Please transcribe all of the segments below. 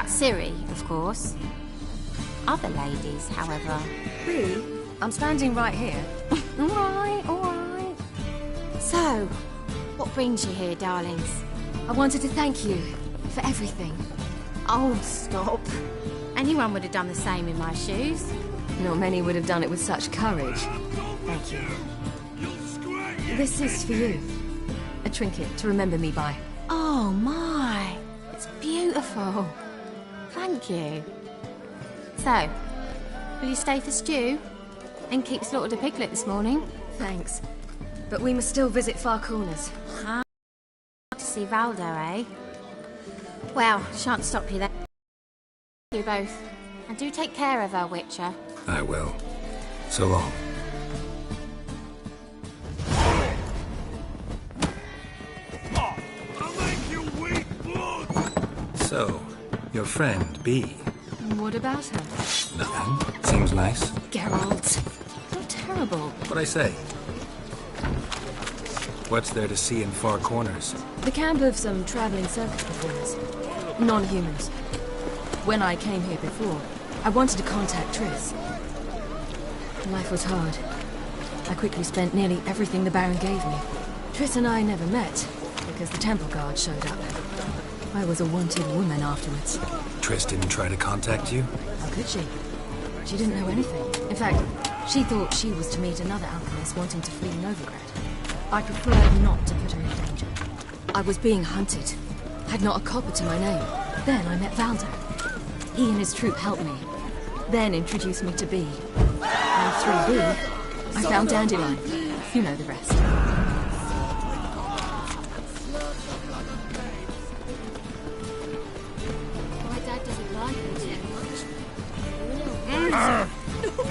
That's Siri, of course. Other ladies, however... Really? I'm standing right here. Alright, alright. So, what brings you here, darlings? I wanted to thank you for everything. Oh, stop. Anyone would have done the same in my shoes. Not many would have done it with such courage. Thank you. This is for you. A trinket to remember me by. Oh, my. It's beautiful. Thank you. So, will you stay for stew? And keep slaughtered a piglet this morning? Thanks. But we must still visit Far Corners. To see Valdo, eh? Well, shan't stop you there. You both. And do take care of her, Witcher. I will. So long. So, your friend, B. What about her? Nothing. Seems nice. Geralt. You're terrible. What'd I say? What's there to see in Far Corners? The camp of some traveling circus performers. Non-humans. When I came here before, I wanted to contact Triss. Life was hard. I quickly spent nearly everything the Baron gave me. Triss and I never met, because the temple guard showed up. I was a wanted woman afterwards. Triss didn't try to contact you? How could she? She didn't know anything. In fact, she thought she was to meet another alchemist wanting to flee Novigrad. I preferred not to put her in danger. I was being hunted. Had not a copper to my name. Then I met Valdo. He and his troop helped me. Then introduced me to B. And through B, I found Dandelion. You know the rest. My dad doesn't like it too much.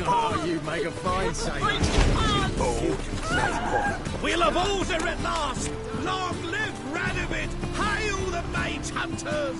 Oh, you make a fine sailor. We'll have order at last! Long live Radovid! Hail the mage hunters!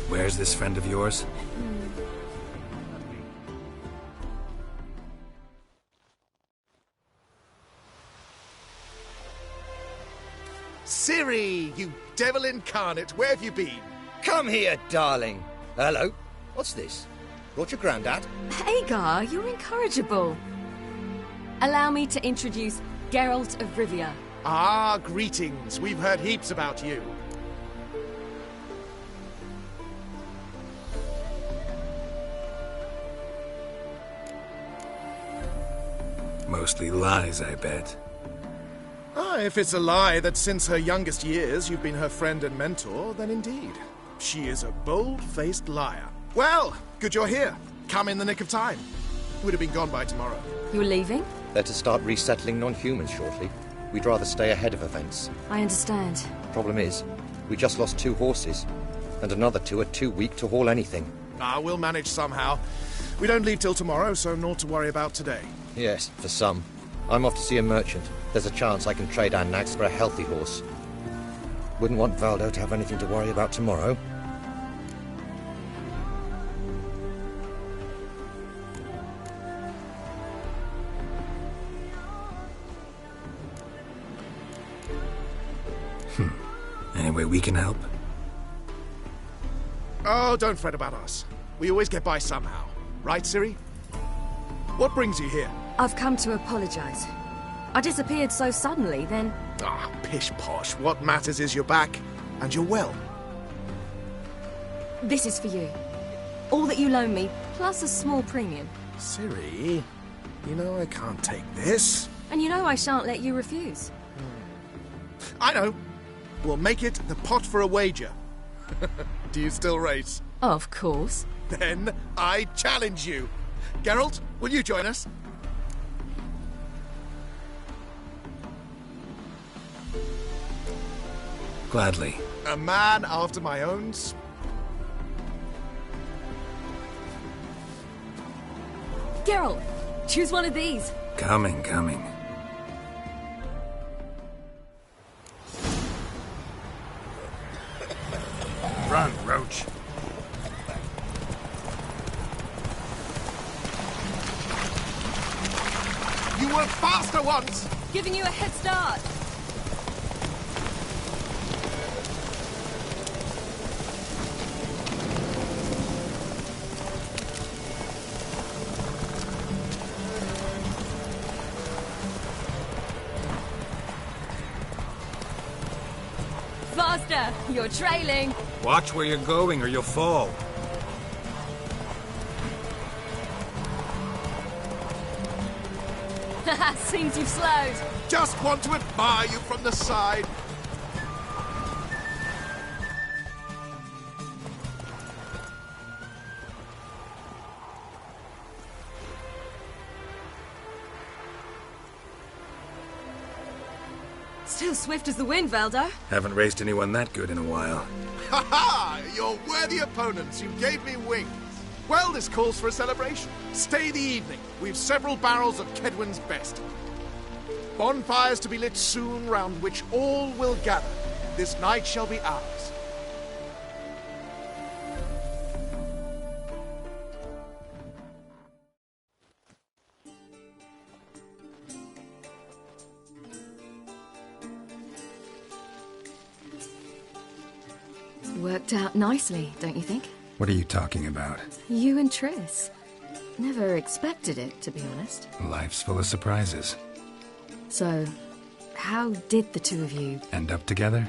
Where's this friend of yours? Siri, you devil incarnate, where have you been? Come here, darling. Hello. What's this? Brought your granddad? Hagar, you're incorrigible. Allow me to introduce Geralt of Rivia. Ah, greetings. We've heard heaps about you. Mostly lies, I bet. Ah, if it's a lie that since her youngest years you've been her friend and mentor, then indeed. She is a bold-faced liar. Well, good you're here. Come in the nick of time. Would have been gone by tomorrow. You're leaving? They're to start resettling non-humans shortly. We'd rather stay ahead of events. I understand. Problem is, we just lost 2 horses, and another 2 are too weak to haul anything. Ah, we'll manage somehow. We don't leave till tomorrow, so naught to worry about today. Yes, for some. I'm off to see a merchant. There's a chance I can trade our nags for a healthy horse. Wouldn't want Valdo to have anything to worry about tomorrow. Any way we can help? Oh, don't fret about us. We always get by somehow. Right, Siri? What brings you here? I've come to apologize. I disappeared so suddenly, then... Ah, pish-posh. What matters is you're back, and you're well. This is for you. All that you loan me, plus a small premium. Siri, you know I can't take this. And you know I shan't let you refuse. I know. We'll make it the pot for a wager. Do you still race? Of course. Then I challenge you. Geralt, will you join us? Gladly. A man after my own... Geralt, choose one of these. Coming. Run, Roach. You were faster once! Giving you a head start. Faster! You're trailing! Watch where you're going or you'll fall. Haha, seems you've slowed. Just want to admire you from the side. Still swift as the wind, Valdo. Haven't raced anyone that good in a while. Ha ha! You're worthy opponents. You gave me wings. Well, this calls for a celebration. Stay the evening. We've several barrels of Kedwin's best. Bonfires to be lit soon, round which all will gather. This night shall be ours. Worked out nicely, don't you think? What are you talking about? You and Triss. Never expected it, to be honest. Life's full of surprises. So, how did the two of you... End up together?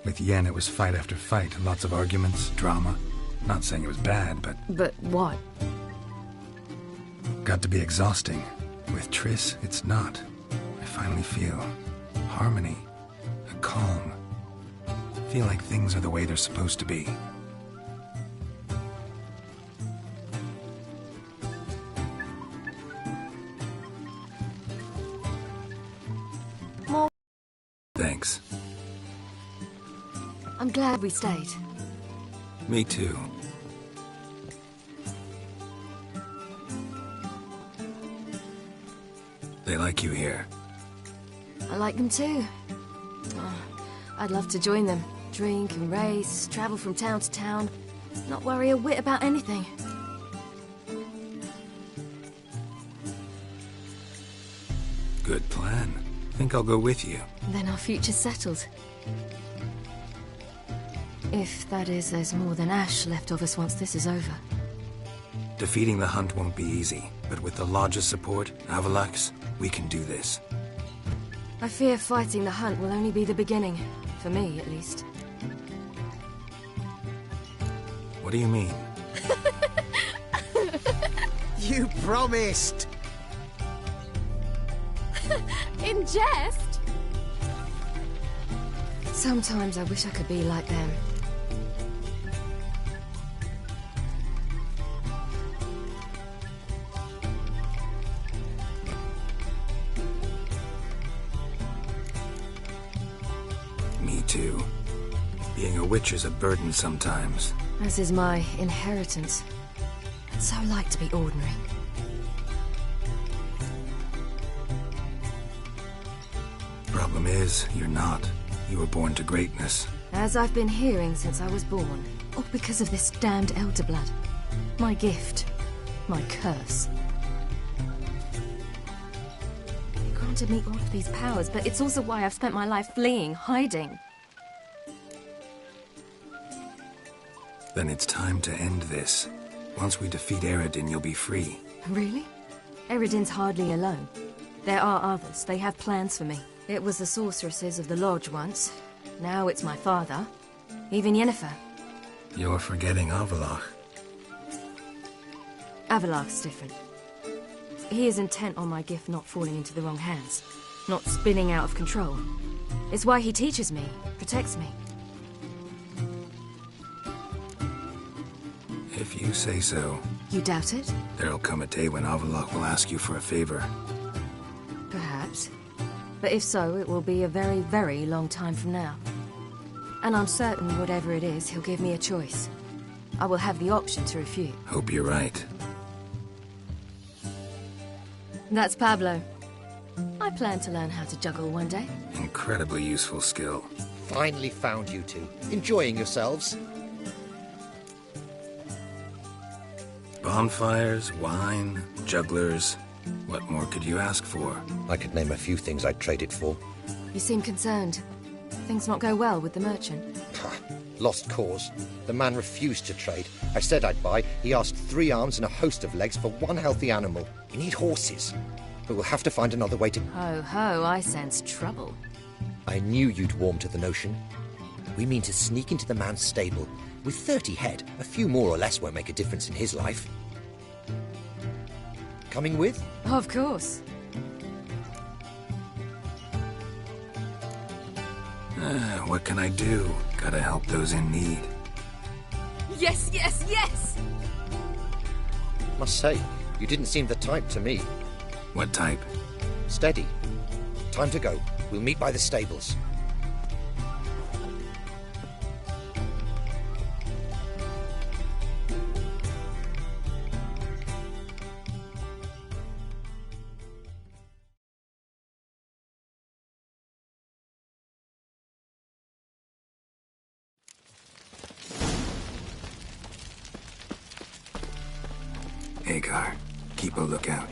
With Yen, it was fight after fight. Lots of arguments, drama. Not saying it was bad, but... But what? Got to be exhausting. With Triss, it's not. I finally feel harmony, a calm. Feel like things are the way they're supposed to be. More... Thanks. I'm glad we stayed. Me too. They like you here. I like them too. Oh, I'd love to join them. Drink and race, travel from town to town. Not worry a whit about anything. Good plan. Think I'll go with you. Then our future's settled. If, that is, there's more than ash left of us once this is over. Defeating the hunt won't be easy, but with the Lodge's support, Avalax, we can do this. I fear fighting the hunt will only be the beginning. For me, at least. What do you mean? You promised! In jest? Sometimes I wish I could be like them. Me too. Being a witch is a burden sometimes. As is my inheritance. I'd so like to be ordinary. Problem is, you're not. You were born to greatness. As I've been hearing since I was born. All because of this damned elder blood. My gift. My curse. It granted me all of these powers, but it's also why I've spent my life fleeing, hiding. Then it's time to end this. Once we defeat Eredin, you'll be free. Really? Eredin's hardly alone. There are others. They have plans for me. It was the sorceresses of the Lodge once. Now it's my father. Even Yennefer. You're forgetting Avalach. Avalach's different. He is intent on my gift not falling into the wrong hands. Not spinning out of control. It's why he teaches me, protects me. If you say so. You doubt it? There'll come a day when Avallac'h will ask you for a favor. Perhaps. But if so, it will be a very, very long time from now. And I'm certain whatever it is, he'll give me a choice. I will have the option to refuse. Hope you're right. That's Pablo. I plan to learn how to juggle one day. Incredibly useful skill. Finally found you two. Enjoying yourselves? Bonfires, wine, jugglers. What more could you ask for? I could name a few things I'd trade it for. You seem concerned. Things not go well with the merchant. Lost cause. The man refused to trade. I said I'd buy. He asked 3 arms and a host of legs for 1 healthy animal. We need horses. But we'll have to find another way to... Ho ho, I sense trouble. I knew you'd warm to the notion. We mean to sneak into the man's stable. With 30 head, a few more or less won't make a difference in his life. Coming with? Of course. What can I do? Gotta help those in need. Yes, yes, yes! Must say, you didn't seem the type to me. What type? Steady. Time to go. We'll meet by the stables. Agar, keep a lookout.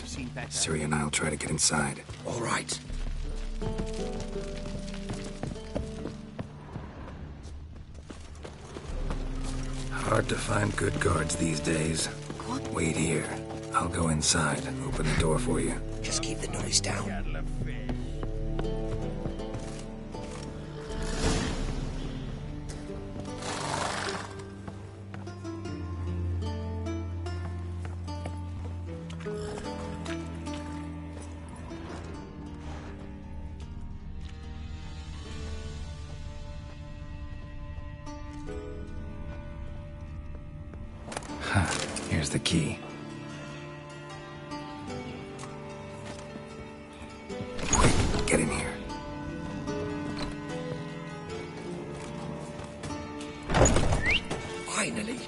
Ciri and I'll try to get inside. All right. Hard to find good guards these days. Wait here. I'll go inside. Open the door for you. Just keep the noise down. Here's the key. Quick, get in here. Finally.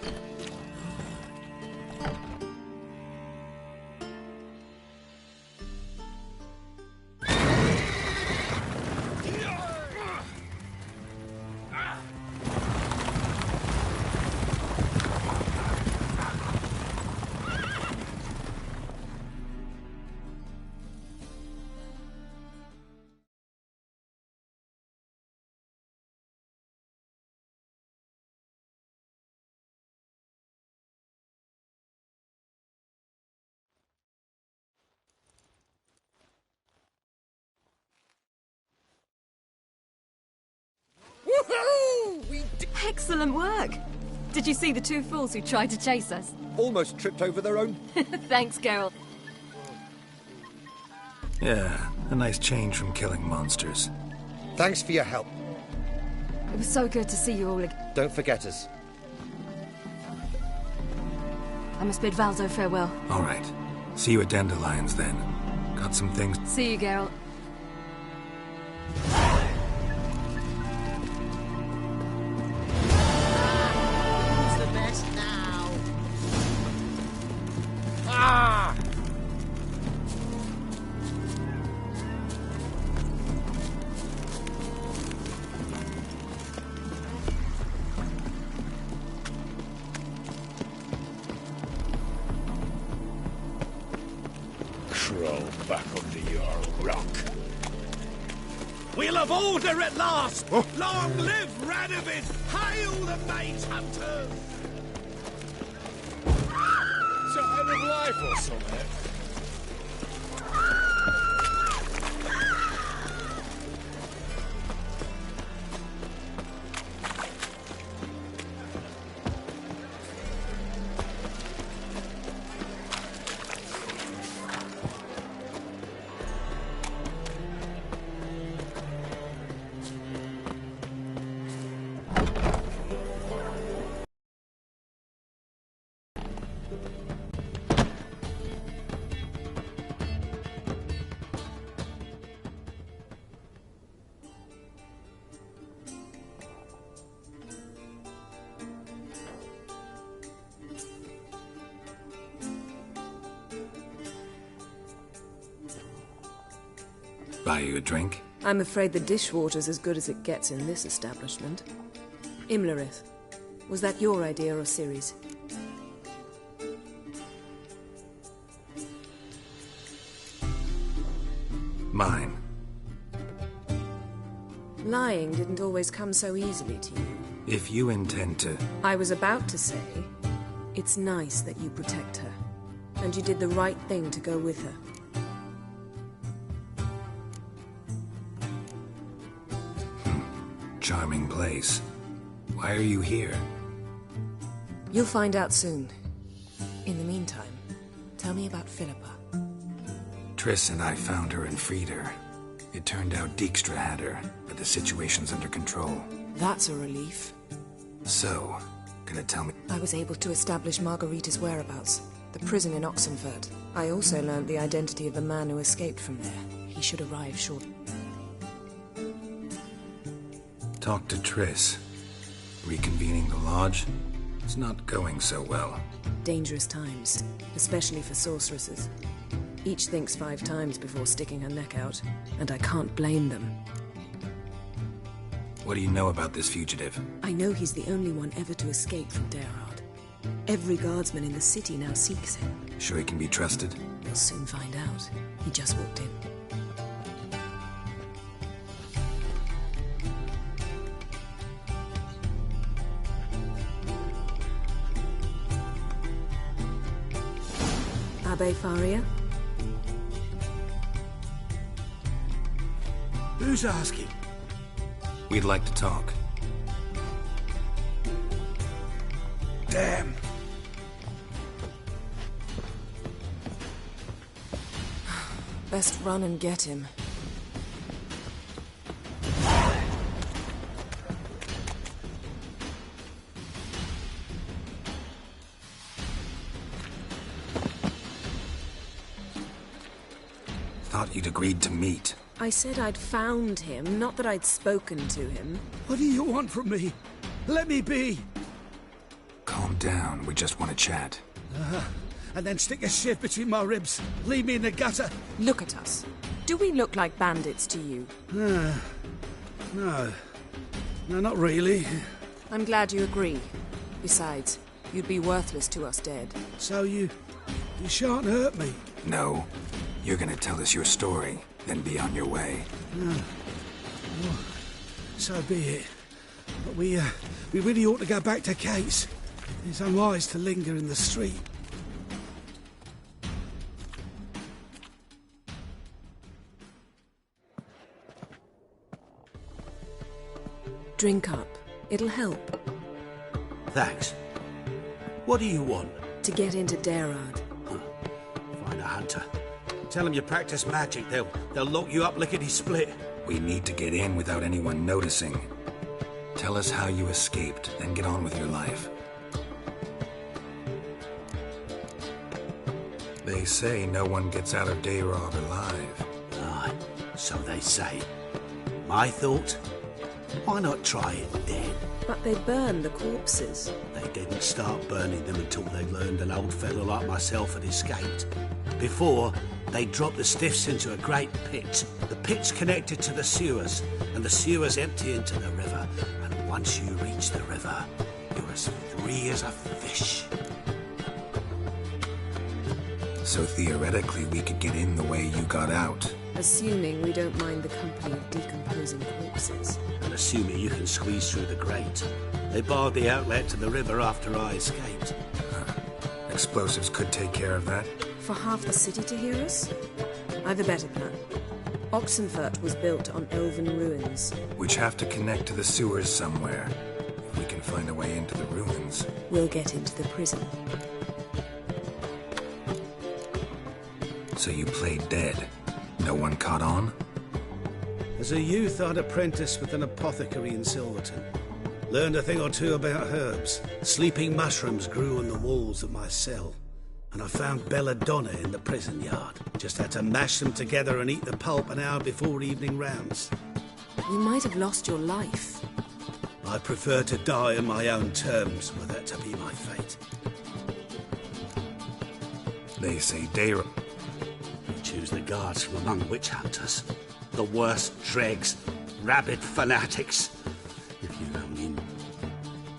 Woohoo! We Excellent work! Did you see the 2 fools who tried to chase us? almost tripped over their own... Thanks, Geralt. Yeah, a nice change from killing monsters. Thanks for your help. It was so good to see you all again. Don't forget us. I must bid Valdo farewell. All right. See you at Dandelions then. Got some things... See you, Geralt. Who's the best now? Ah! Crawl back under your rock. We'll have order at last! Long live Radovid! Hail the mate hunters! It's a end of life or something. Buy you a drink? I'm afraid the dishwater's as good as it gets in this establishment. Imlerith, was that your idea or Ciri's? Mine. Lying didn't always come so easily to you. If you intend to... I was about to say, it's nice that you protect her. And you did the right thing to go with her. Charming place. Why are you here? You'll find out soon. In the meantime, tell me about Philippa. Triss and I found her and freed her. It turned out Dijkstra had her, but the situation's under control. That's a relief. So, gonna tell me... I was able to establish Margarita's whereabouts. The prison in Oxenfurt. I also learned the identity of the man who escaped from there. He should arrive shortly. Talk to Triss. Reconvening the lodge? It's not going so well. Dangerous times, especially for sorceresses. Each thinks 5 times before sticking her neck out, and I can't blame them. What do you know about this fugitive? I know he's the only one ever to escape from Derard. Every guardsman in the city now seeks him. Sure he can be trusted? We'll soon find out. He just walked in. Abbe Faria? Who's asking? We'd like to talk. Damn. Best run and get him. Thought you'd agreed to meet. I said I'd found him, not that I'd spoken to him. What do you want from me? Let me be. Calm down, we just want to chat. And then stick a shiv between my ribs. Leave me in the gutter. Look at us. Do we look like bandits to you? No. No, not really. I'm glad you agree. Besides, you'd be worthless to us dead. So you shan't hurt me. No. You're gonna tell us your story, then be on your way. Well, so be it. But we really ought to go back to Kate's. It's unwise to linger in the street. Drink up. It'll help. Thanks. What do you want? To get into Derard. Find a hunter. Tell them you practice magic. They'll lock you up lickety-split. We need to get in without anyone noticing. Tell us how you escaped, then get on with your life. They say no one gets out of Derard alive. Aye, so they say. My thought? Why not try it dead? But they burn the corpses. They didn't start burning them until they learned an old fellow like myself had escaped. Before, they dropped the stiffs into a great pit. The pit's connected to the sewers, and the sewers empty into the river. And once you reach the river, you're as free as a fish. So theoretically, we could get in the way you got out. Assuming we don't mind the company of decomposing corpses. And assuming you can squeeze through the grate. They barred the outlet to the river after I escaped. Explosives could take care of that. For half the city to hear us? I've a better plan. Oxenfurt was built on elven ruins. Which have to connect to the sewers somewhere. If we can find a way into the ruins. We'll get into the prison. So you played dead. No one caught on? As a youth, I'd apprenticed with an apothecary in Silverton. Learned a thing or two about herbs. Sleeping mushrooms grew on the walls of my cell. And I found belladonna in the prison yard. Just had to mash them together and eat the pulp an hour before evening rounds. You might have lost your life. I prefer to die on my own terms, were that to be my fate. They say Dara. You choose the guards from among witch hunters. The worst dregs. Rabid fanatics. If you only knew.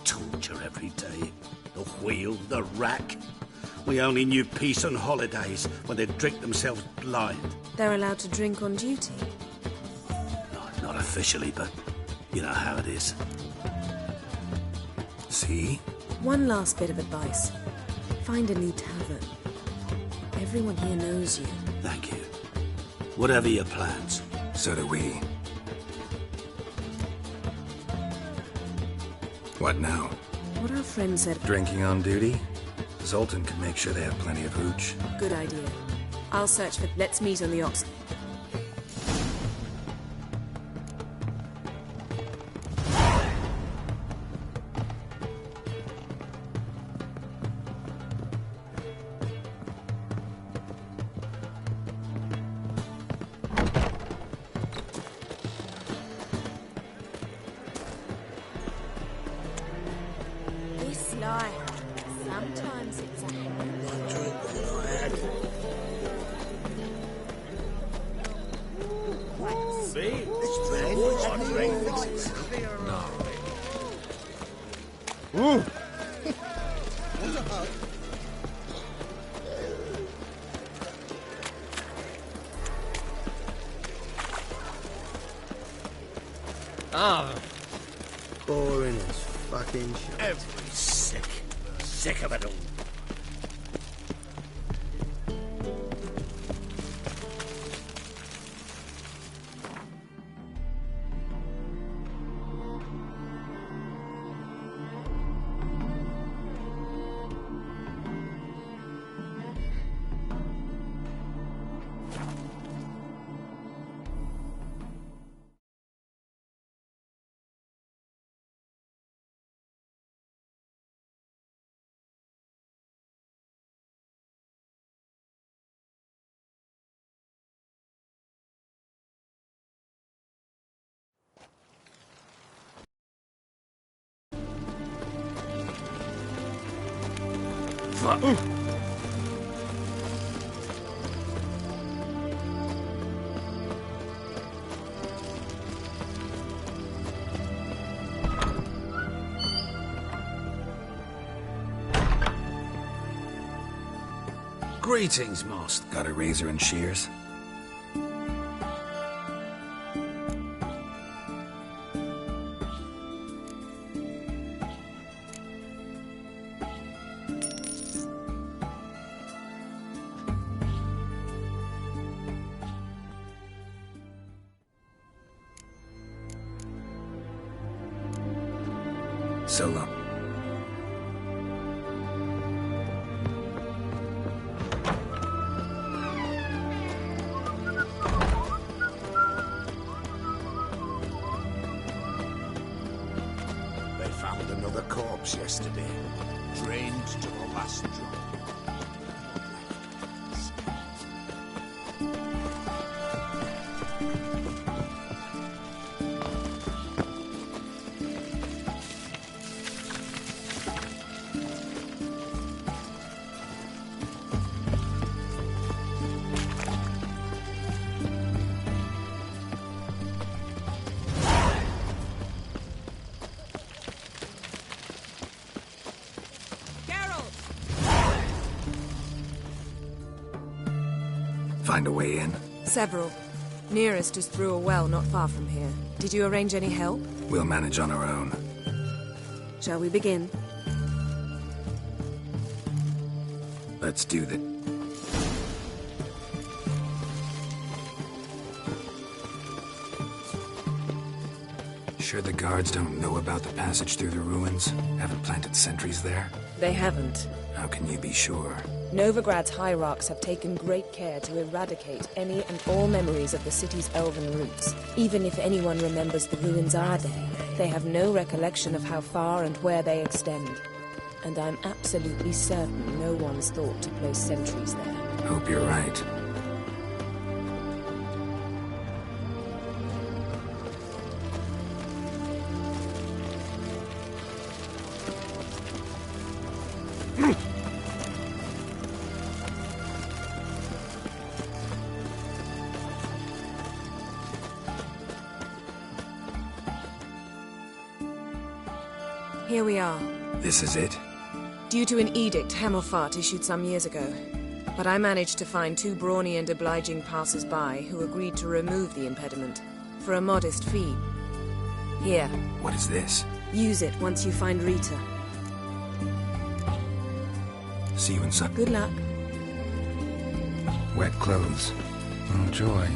Torture every day. The wheel, the rack. We only knew peace on holidays when they'd drink themselves blind. They're allowed to drink on duty? Not officially, but you know how it is. See? One last bit of advice. Find a new tavern. Everyone here knows you. Thank you. Whatever your plans. So do we. What now? What our friend said. Drinking on duty? Zoltan can make sure they have plenty of hooch. Good idea. I'll search for... Let's meet on the ox... This life, sometimes it's a... Ooh! Boring as fucking shit. Every sick of it all. Greetings, Master. Got a razor and shears? So long. They found another corpse yesterday, drained to the last drop. Find a way in? Several. Nearest is through a well not far from here. Did you arrange any help? We'll manage on our own. Shall we begin? Let's do that. Sure the guards don't know about the passage through the ruins? Haven't planted sentries there? They haven't. How can you be sure? Novigrad's hierarchs have taken great care to eradicate any and all memories of the city's elven roots. Even if anyone remembers the ruins are there, they have no recollection of how far and where they extend. And I'm absolutely certain no one's thought to place sentries there. Hope you're right. Here we are. This is it? Due to an edict Hemmelfart issued some years ago. But I managed to find 2 brawny and obliging passers-by who agreed to remove the impediment for a modest fee. Here. What is this? Use it once you find Rita. See you inside. Good luck. Wet clothes. Oh, joy.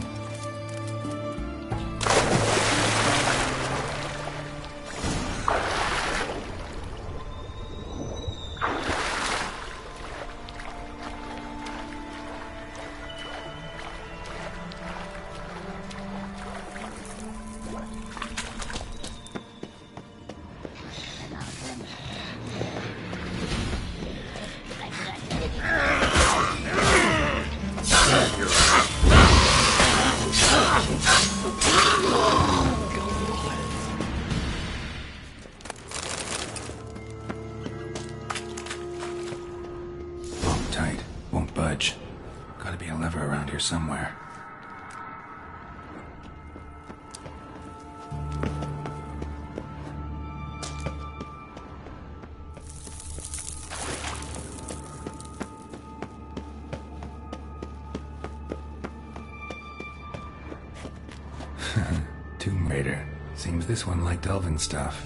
Tight. Won't budge. Gotta be a lever around here somewhere. Tomb Raider. Seems this one liked elven stuff.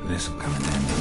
This'll come in handy.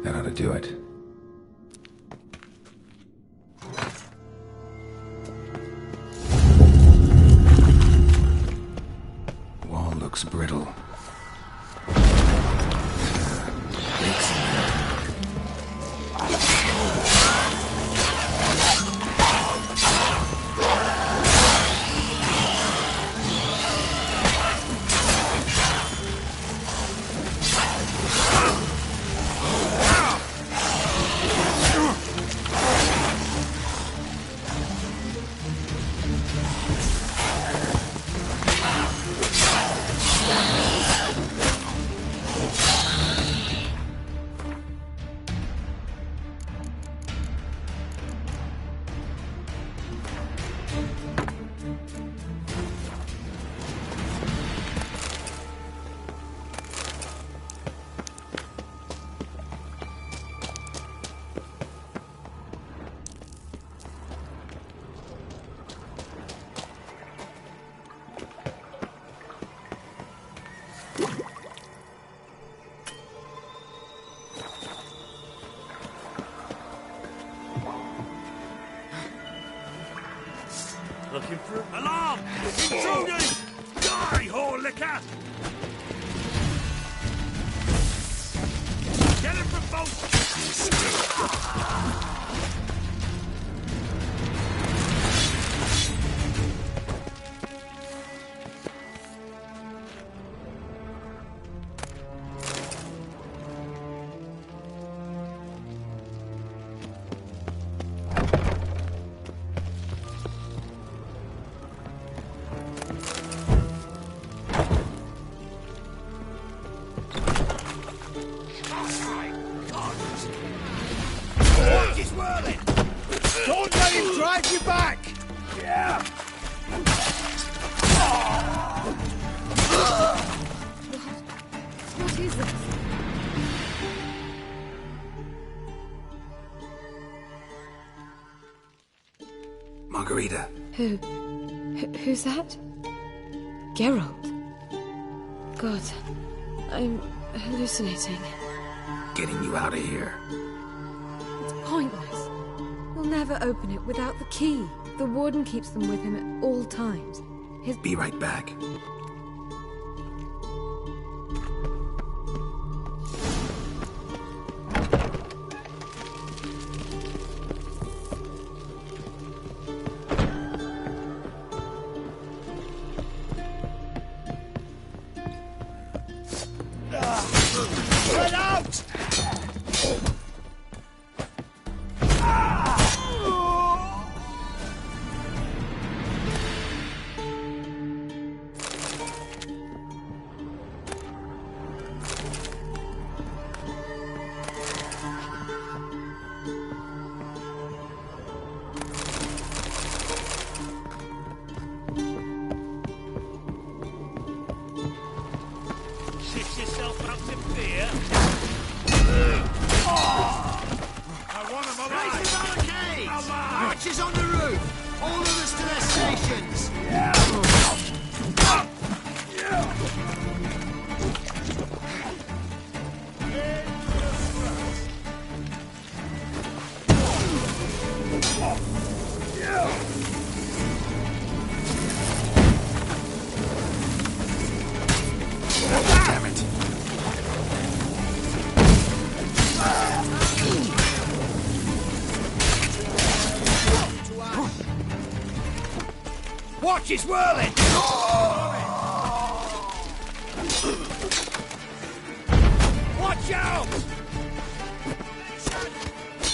That ought to do it. Wall looks brittle. Looking for alarm! Intruders! Die, whore liquor! Get him from both! What is whirling? Margarita. Who's that? Geralt. God, I'm hallucinating. Getting you out of here. It's pointless. We'll never open it without the key. The warden keeps them with him at all times. Be right back. Get out! Shit yourself up to fear. I want him alive. Raise the barricades! Archers on the roof! All others to their stations! Damn it. Watch, it's whirling! Watch out!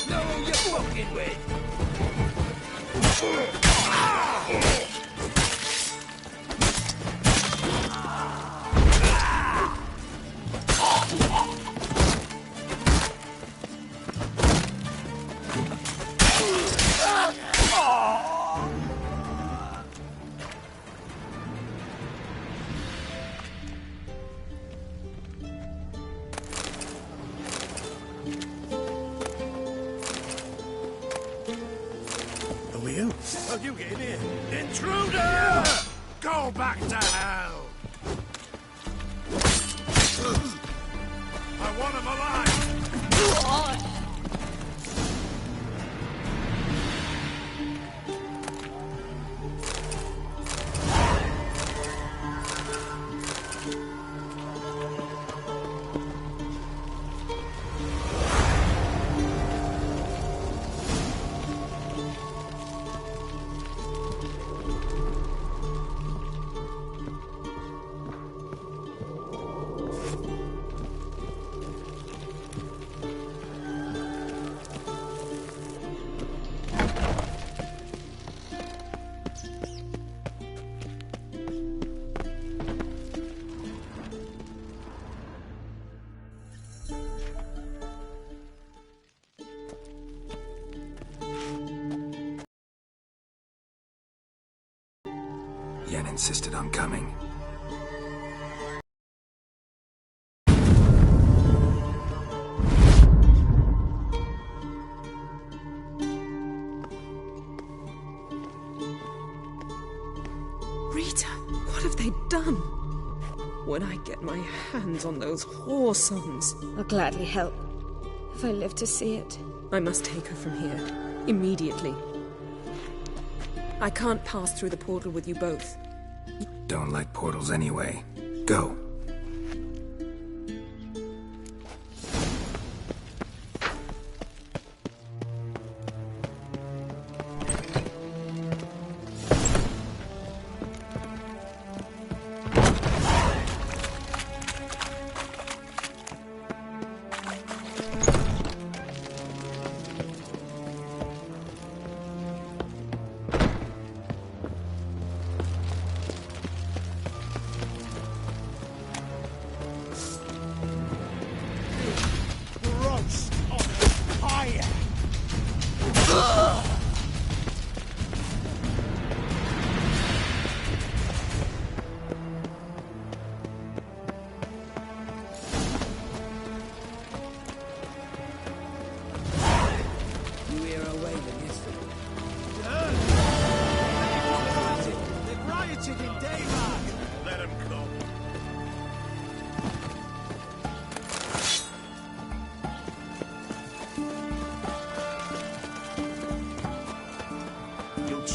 Know who you're fucking with! Who are you? How'd you get in here? Intruder! Go back to hell! I want him alive! Yen insisted on coming. Rita, what have they done? When I get my hands on those whoresons, I'll gladly help, if I live to see it. I must take her from here. Immediately. I can't pass through the portal with you both. Don't like portals anyway. Go.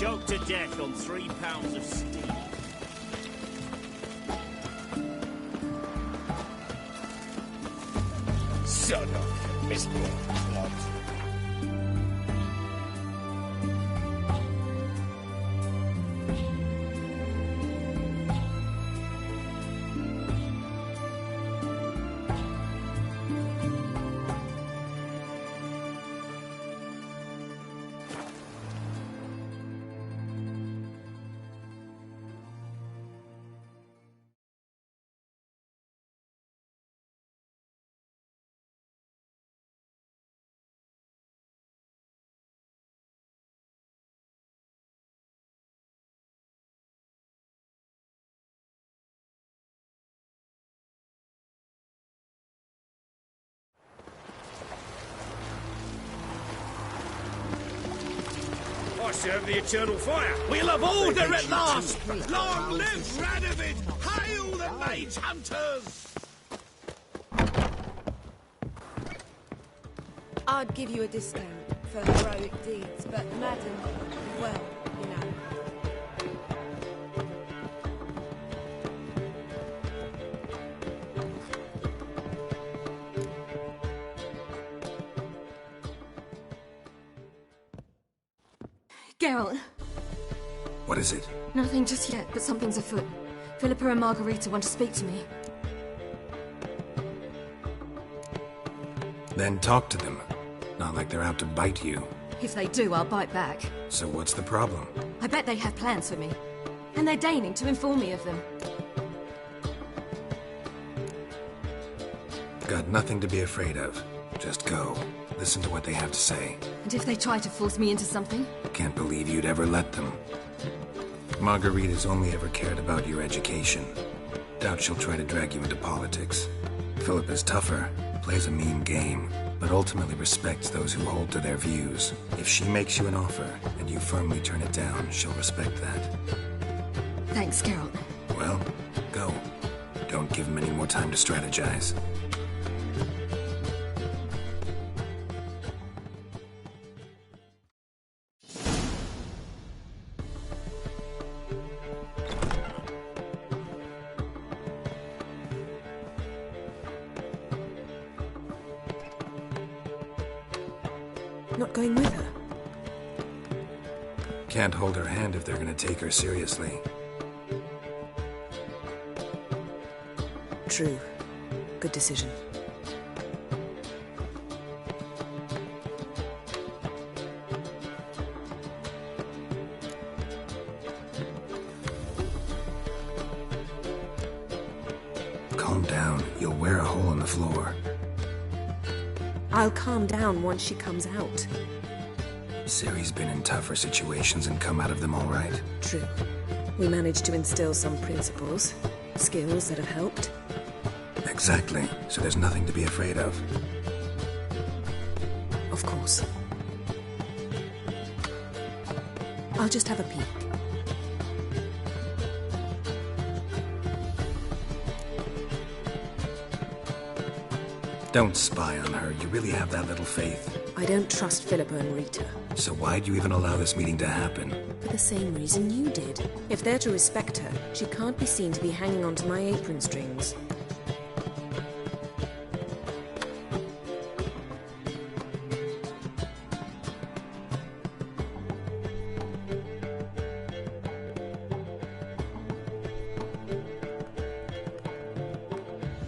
Choked to death on 3 pounds of steam. Son of a miserable plot. I serve the eternal fire. We'll have order at last. Long live Radovid! Hail the mage hunters! I'd give you a discount for heroic deeds, but madam, well, you know. Geralt, What is it? nothing just yet, but something's afoot. Philippa and Margarita want to speak to me. Then talk to them. Not like they're out to bite you. If they do, I'll bite back. So what's the problem? I bet they have plans for me. And they're deigning to inform me of them. Got nothing to be afraid of. Just go. Listen to what they have to say. And if they try to force me into something? Can't believe you'd ever let them. Margarita's only ever cared about your education. Doubt she'll try to drag you into politics. Philippa's tougher, plays a mean game, but ultimately respects those who hold to their views. If she makes you an offer, and you firmly turn it down, she'll respect that. Thanks, Geralt. Well, go. Don't give him any more time to strategize. Not going with her? Can't hold her hand if they're gonna take her seriously. True. Good decision. Calm down. You'll wear a hole in the floor. I'll calm down once she comes out. Ciri's been in tougher situations and come out of them all right. True. We managed to instill some principles, skills that have helped. Exactly. So there's nothing to be afraid of. Of course. I'll just have a peek. Don't spy on her. You really have that little faith. I don't trust Philippa and Rita. So why'd you even allow this meeting to happen? For the same reason you did. If they're to respect her, she can't be seen to be hanging onto my apron strings.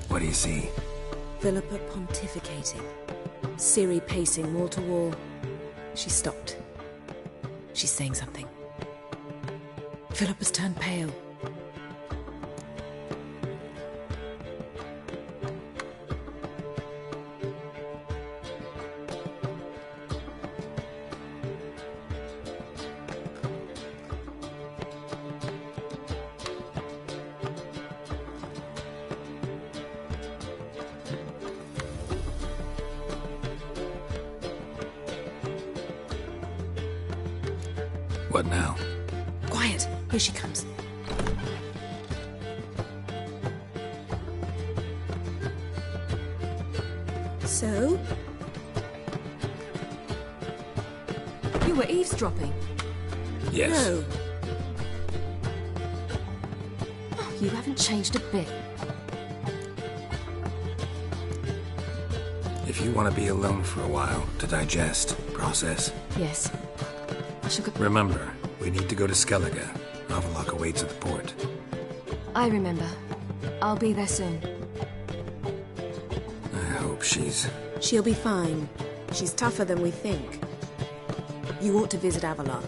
What do you see? Philippa pontificating. Ciri pacing wall to wall. She stopped. She's saying something. Philippa's turned pale. What now? Quiet. Here she comes. So? You were eavesdropping. Yes. No. You haven't changed a bit. If you want to be alone for a while, to digest, process. Yes. I shall go... Remember, we need to go to Skellige. Avalok awaits at the port. I remember. I'll be there soon. I hope she's... She'll be fine. She's tougher than we think. You ought to visit Avalok.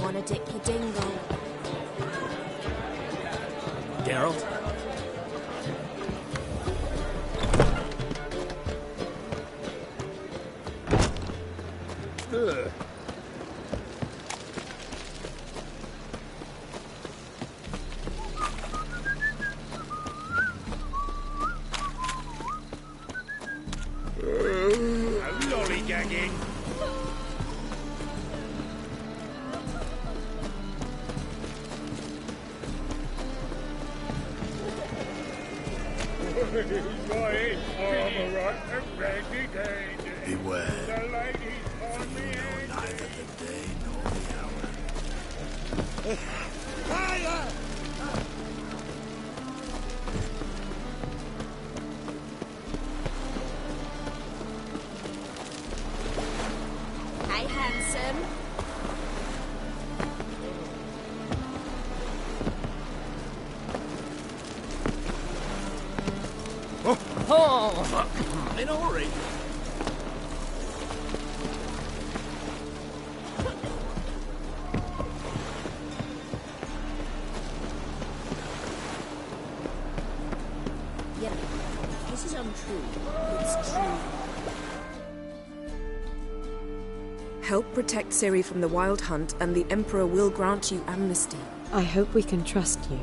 Wanna dip your dingle? Geralt? Lollygagging. Beware. For you know neither the day nor the hour. Hey, handsome. In a hurry. Yeah, this is untrue. It's true. Help protect Ciri from the Wild Hunt, and the Emperor will grant you amnesty. I hope we can trust you.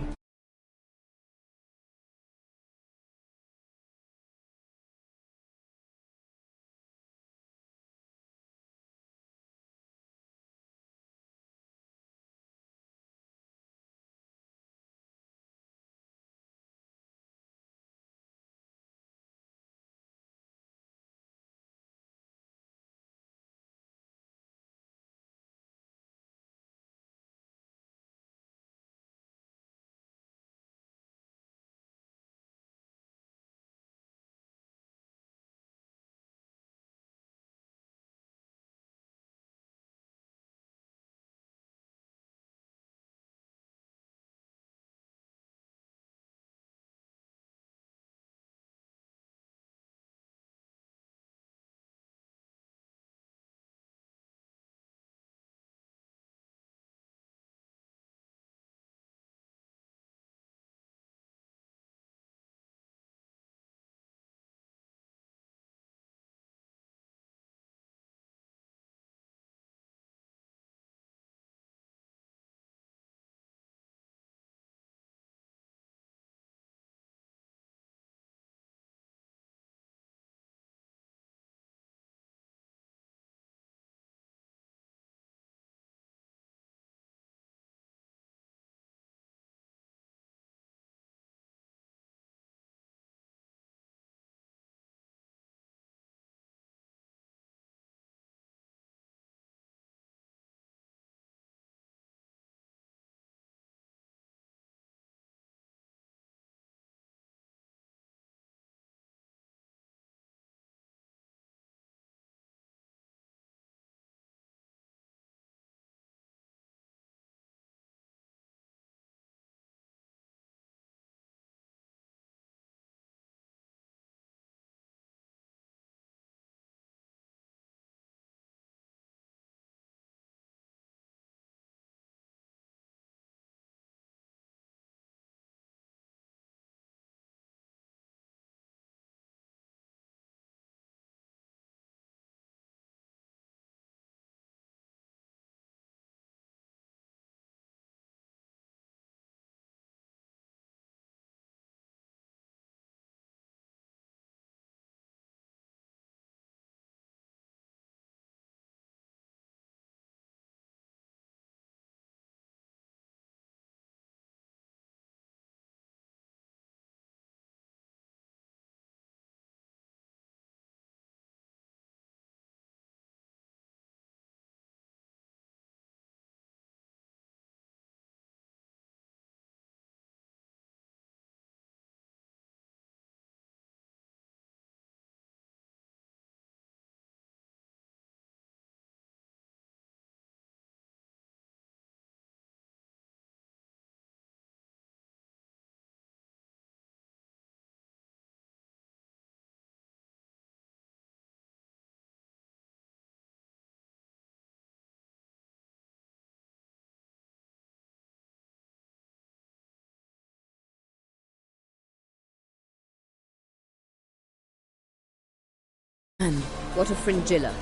And what of Fringilla?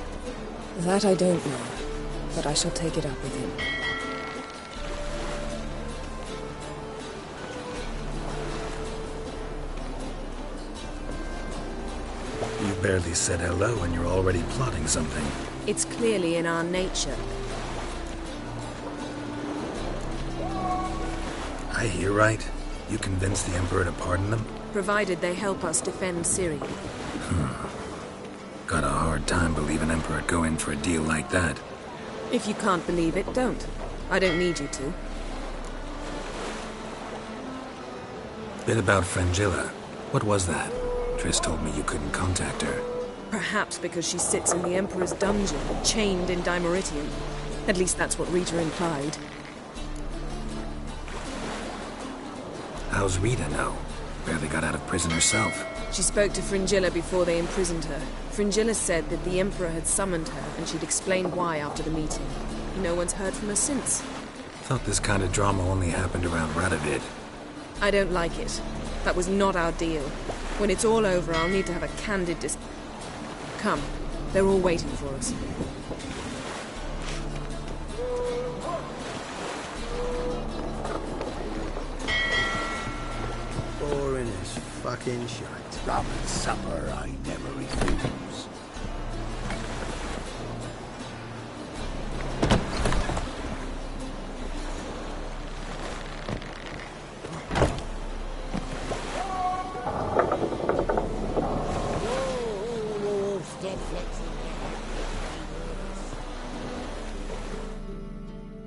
That I don't know, but I shall take it up with him. You barely said hello and you're already plotting something. It's clearly in our nature. I hear right. You convinced the Emperor to pardon them? Provided they help us defend Syria. Got a hard time believing Emperor would go in for a deal like that. If you can't believe it, don't. I don't need you to. Bit about Fringilla. What was that? Triss told me you couldn't contact her. Perhaps because she sits in the Emperor's dungeon, chained in Dimeritium. At least that's what Rita implied. How's Rita know? Barely got out of prison herself. She spoke to Fringilla before they imprisoned her. Fringilla said that the Emperor had summoned her, and she'd explained why after the meeting. No one's heard from her since. Thought this kind of drama only happened around Radovid. I don't like it. That was not our deal. When it's all over, I'll need to have a candid Come. They're all waiting for us. Boring as fucking shite. Rum and supper I never refuse.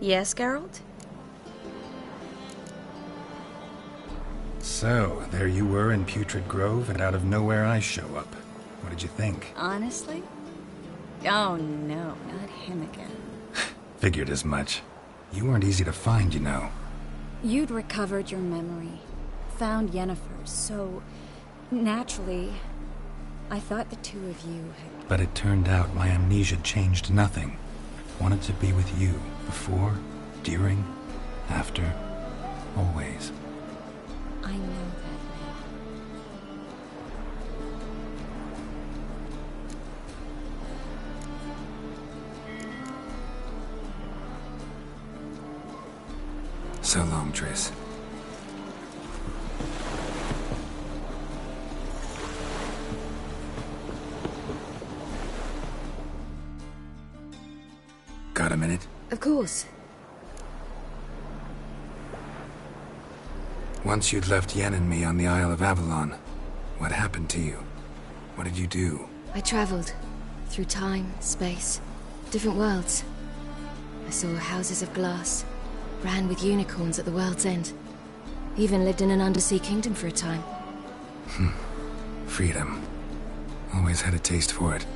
Yes, Geralt? So, there you were in Putrid Grove, and out of nowhere I show up. What did you think? Honestly? Oh no, not him again. Figured as much. You weren't easy to find, you know. You'd recovered your memory, found Yennefer, so naturally, I thought the two of you had... But it turned out my amnesia changed nothing. Wanted to be with you, before, during, after, always. I know that now. So long, Triss. Got a minute? Of course. Once you'd left Yen and me on the Isle of Avalon, what happened to you? What did you do? I traveled through time, space, different worlds. I saw houses of glass, ran with unicorns at the world's end. Even lived in an undersea kingdom for a time. Freedom. Always had a taste for it.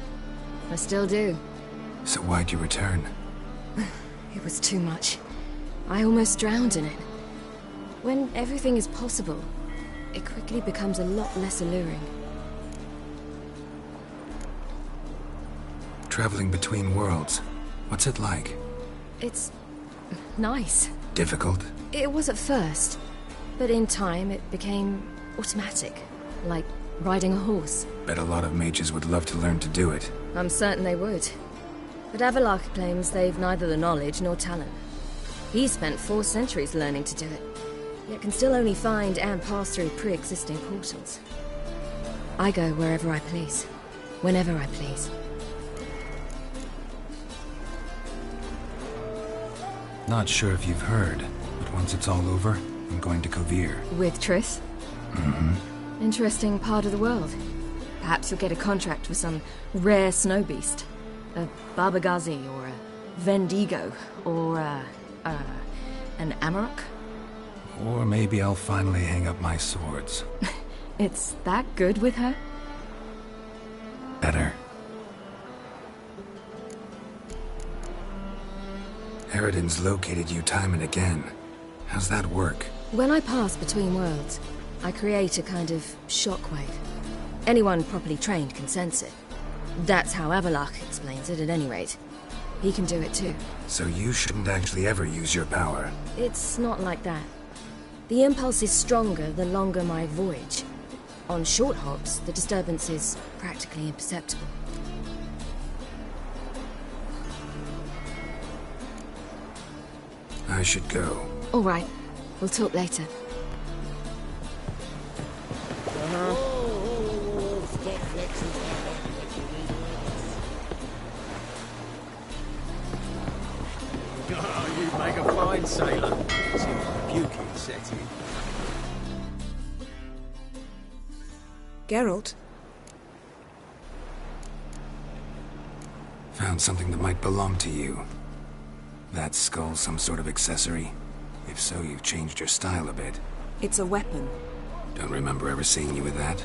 I still do. So why'd you return? It was too much. I almost drowned in it. When everything is possible, it quickly becomes a lot less alluring. Traveling between worlds, what's it like? It's... nice. Difficult? It was at first, but in time it became automatic, like riding a horse. Bet a lot of mages would love to learn to do it. I'm certain they would. But Avalok claims they've neither the knowledge nor talent. He spent 4 centuries learning to do it, yet can still only find and pass through pre-existing portals. I go wherever I please, whenever I please. Not sure if you've heard, but once it's all over, I'm going to Kovir. With Triss? Mm-hmm. Interesting part of the world. Perhaps you'll get a contract for some rare snow beast. A Barbagazi, or a Vendigo, or an Amarok? Or maybe I'll finally hang up my swords. It's that good with her? Better. Eridan's located you time and again. How's that work? When I pass between worlds, I create a kind of shockwave. Anyone properly trained can sense it. That's how Avalok explains it, at any rate. He can do it too. So you shouldn't actually ever use your power. It's not like that. The impulse is stronger the longer my voyage. On short hops, the disturbance is practically imperceptible. I should go. All right. We'll talk later. Oh, you make a fine sailor. Seems rebuking setting. Geralt? Found something that might belong to you. That skull some sort of accessory? If so, you've changed your style a bit. It's a weapon. Don't remember ever seeing you with that.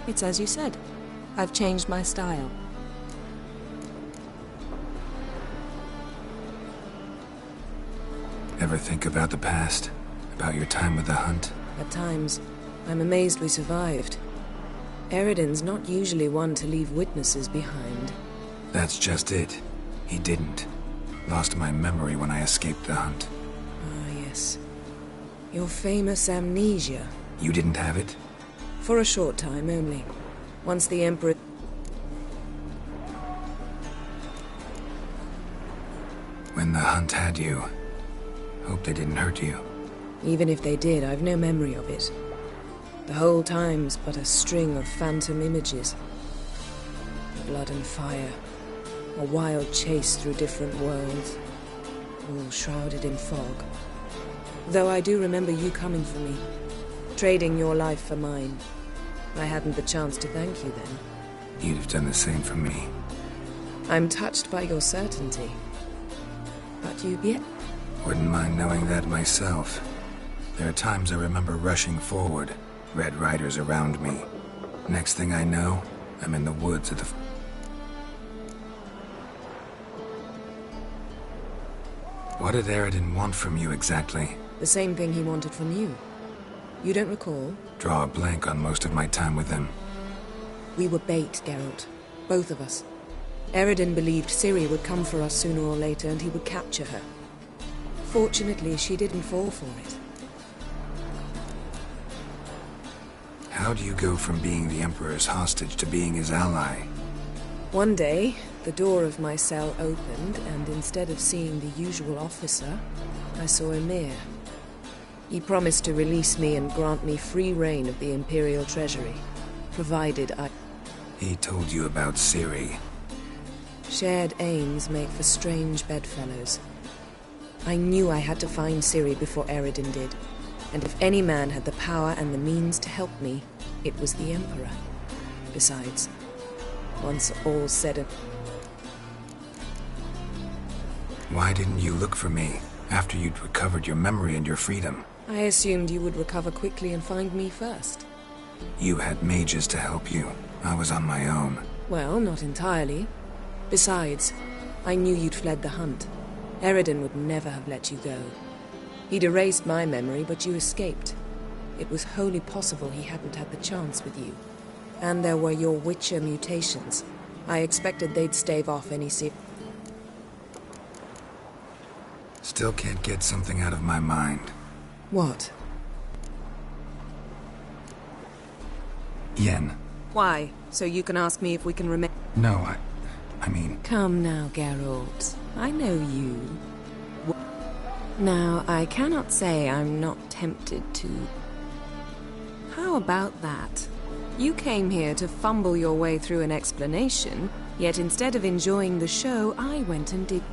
It's as you said. I've changed my style. Ever think about the past? About your time with the Hunt? At times, I'm amazed we survived. Eridan's not usually one to leave witnesses behind. That's just it. He didn't. Lost my memory when I escaped the Hunt. Ah, yes. Your famous amnesia. You didn't have it? For a short time only. Once the Emperor... When the Hunt had you, hope they didn't hurt you. Even if they did, I've no memory of it. The whole time's but a string of phantom images. Blood and fire. A wild chase through different worlds. All shrouded in fog. Though I do remember you coming for me. Trading your life for mine. I hadn't the chance to thank you then. You'd have done the same for me. I'm touched by your certainty. But you yet... Wouldn't mind knowing that myself. There are times I remember rushing forward, Red Riders around me. Next thing I know, I'm in the woods at the... What did Eridan want from you exactly? The same thing he wanted from you. You don't recall? Draw a blank on most of my time with him. We were bait, Geralt. Both of us. Eridan believed Ciri would come for us sooner or later and he would capture her. Fortunately, she didn't fall for it. How do you go from being the Emperor's hostage to being his ally? One day, the door of my cell opened, and instead of seeing the usual officer, I saw Emir. He promised to release me and grant me free reign of the Imperial Treasury, provided I... He told you about Ciri. Shared aims make for strange bedfellows. I knew I had to find Ciri before Eridan did, and if any man had the power and the means to help me, it was the Emperor. Besides, once all said and... Why didn't you look for me after you'd recovered your memory and your freedom? I assumed you would recover quickly and find me first. You had mages to help you. I was on my own. Well, not entirely. Besides, I knew you'd fled the Hunt. Eridan would never have let you go. He'd erased my memory, but you escaped. It was wholly possible he hadn't had the chance with you. And there were your Witcher mutations. I expected they'd stave off any Still can't get something out of my mind. What? Yen. Why? So you can ask me if we can remember... No, I mean... Come now, Geralt. I know you. Now, I cannot say I'm not tempted to... How about that? You came here to fumble your way through an explanation, yet instead of enjoying the show, I went and did...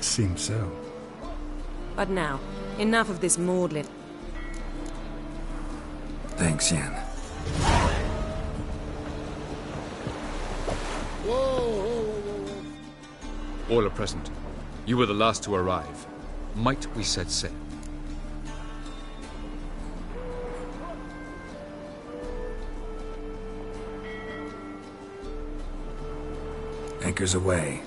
Seems so. But now, enough of this maudlin... Thanks, Yen. All are present. You were the last to arrive. Might we set sail? Anchors away.